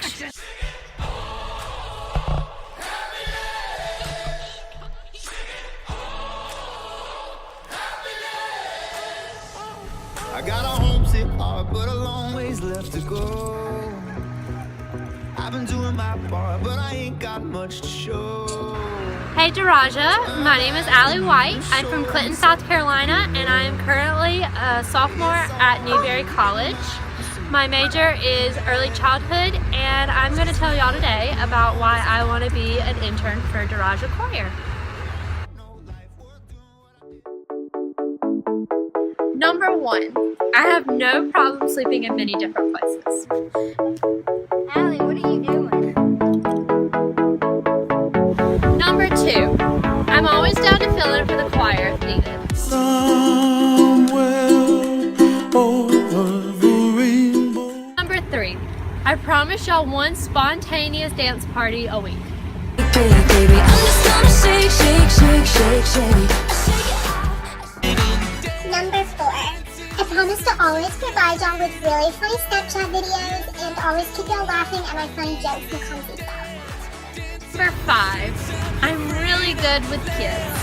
watch. I got a homesick heart, but a long ways left to go. I've been doing my part, but I ain't got much to show. Hey Daraja, my name is Allie White. I'm from Clinton, South Carolina, and I am currently a sophomore at Newberry College. My major is early childhood, and I'm going to tell y'all today about why I want to be an intern for Daraja Choir. Number 1, I have no problem sleeping in many different places. Allie, what are you doing? Number 2, I'm always down to fill in for the choir if needed. Somewhere over the rainbow. Number 3, I promise y'all one spontaneous dance party a week. Baby, I'm just gonna shake, shake, shake, shake, shake. Number 4, I promise to always provide y'all with really funny Snapchat videos and always keep y'all laughing at my funny jokes and clumsy stuff. Number 5, I'm really good with kids.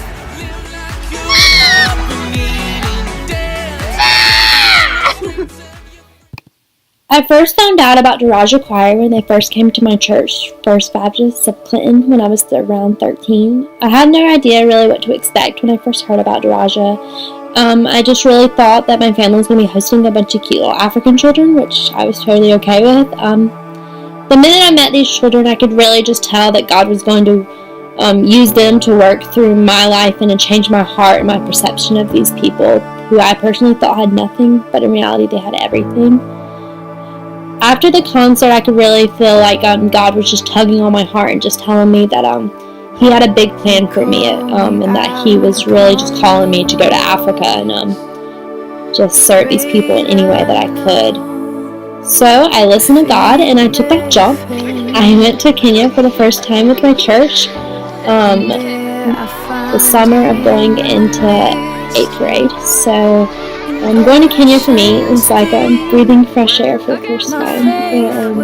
I first found out about Daraja Choir when they first came to my church, First Baptist of Clinton, when I was around 13. I had no idea really what to expect when I first heard about Daraja. I just really thought that my family was going to be hosting a bunch of cute little African children, which I was totally okay with. The minute I met these children, I could really just tell that God was going to use them to work through my life and to change my heart and my perception of these people who I personally thought had nothing, but in reality they had everything. After the concert, I could really feel like God was just tugging on my heart and just telling me that He had a big plan for me, and that He was really just calling me to go to Africa and just serve these people in any way that I could. So I listened to God and I took that jump. I went to Kenya for the first time with my church the summer of going into 8th grade. So going to Kenya for me was like breathing fresh air for the first time, and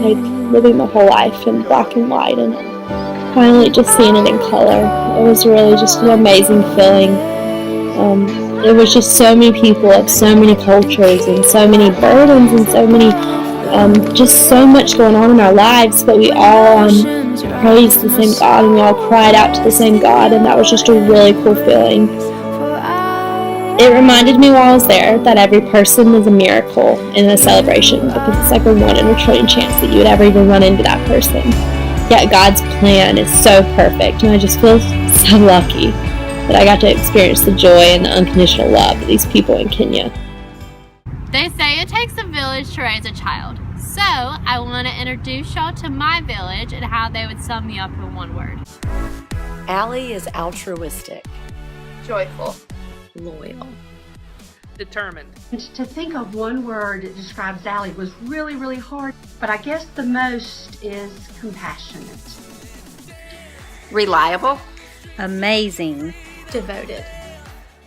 like living my whole life in black and white and finally just seeing it in color. It was really just an amazing feeling. It was just so many people of so many cultures and so many burdens and so many, just so much going on in our lives, but we all praised the same God and we all cried out to the same God, and that was just a really cool feeling. It reminded me while I was there that every person is a miracle in a celebration, because it's like a 1 in a trillion chance that you would ever even run into that person. Yet God's plan is so perfect, and I just feel so lucky that I got to experience the joy and the unconditional love of these people in Kenya. They say it takes a village to raise a child, so I want to introduce y'all to my village and how they would sum me up in one word. Allie is altruistic, Joyful. loyal, determined. And to think of one word that describes Allie was really, really hard, but I guess the most is compassionate. reliable, Amazing. Devoted,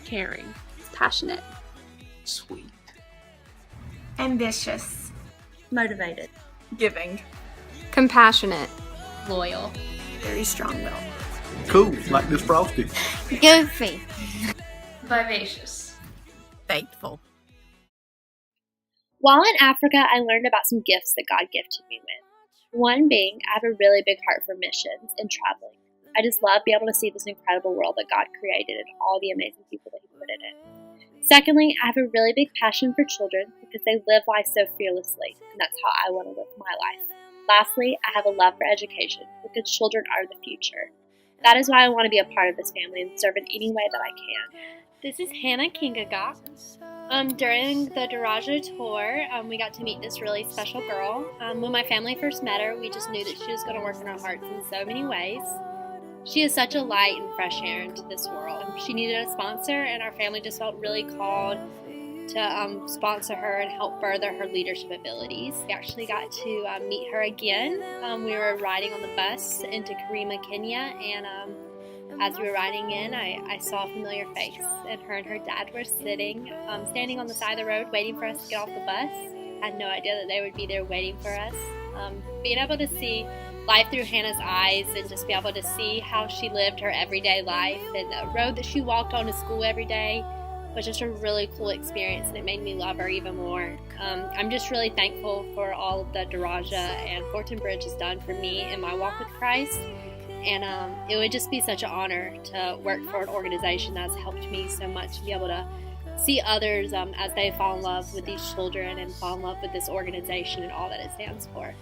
Caring. passionate, Sweet. ambitious, Motivated. Giving. compassionate, Loyal. very strong-willed, Cool, like this Frosty. Goofy. vivacious, faithful. While in Africa, I learned about some gifts that God gifted me with. One being, I have a really big heart for missions and traveling. I just love being able to see this incredible world that God created and all the amazing people that He put in it. Secondly, I have a really big passion for children because they live life so fearlessly, and that's how I want to live my life. Lastly, I have a love for education because children are the future. That is why I want to be a part of this family and serve in any way that I can. This is Hannah Kingagok. During the Daraja tour, we got to meet this really special girl. When my family first met her, we just knew that she was going to work in our hearts in so many ways. She is such a light and fresh air into this world. She needed a sponsor, and our family just felt really called to sponsor her and help further her leadership abilities. We actually got to meet her again. We were riding on the bus into Karima, Kenya, and as we were riding in, I saw a familiar face, and her dad were standing on the side of the road waiting for us to get off the bus. had no idea that they would be there waiting for us. Being able to see life through Hannah's eyes and just be able to see how she lived her everyday life and the road that she walked on to school every day was just a really cool experience, and it made me love her even more. I'm just really thankful for all that Daraja and Fortin Bridge has done for me in my walk with Christ, and it would just be such an honor to work for an organization that's helped me so much to be able to see others as they fall in love with these children and fall in love with this organization and all that it stands for.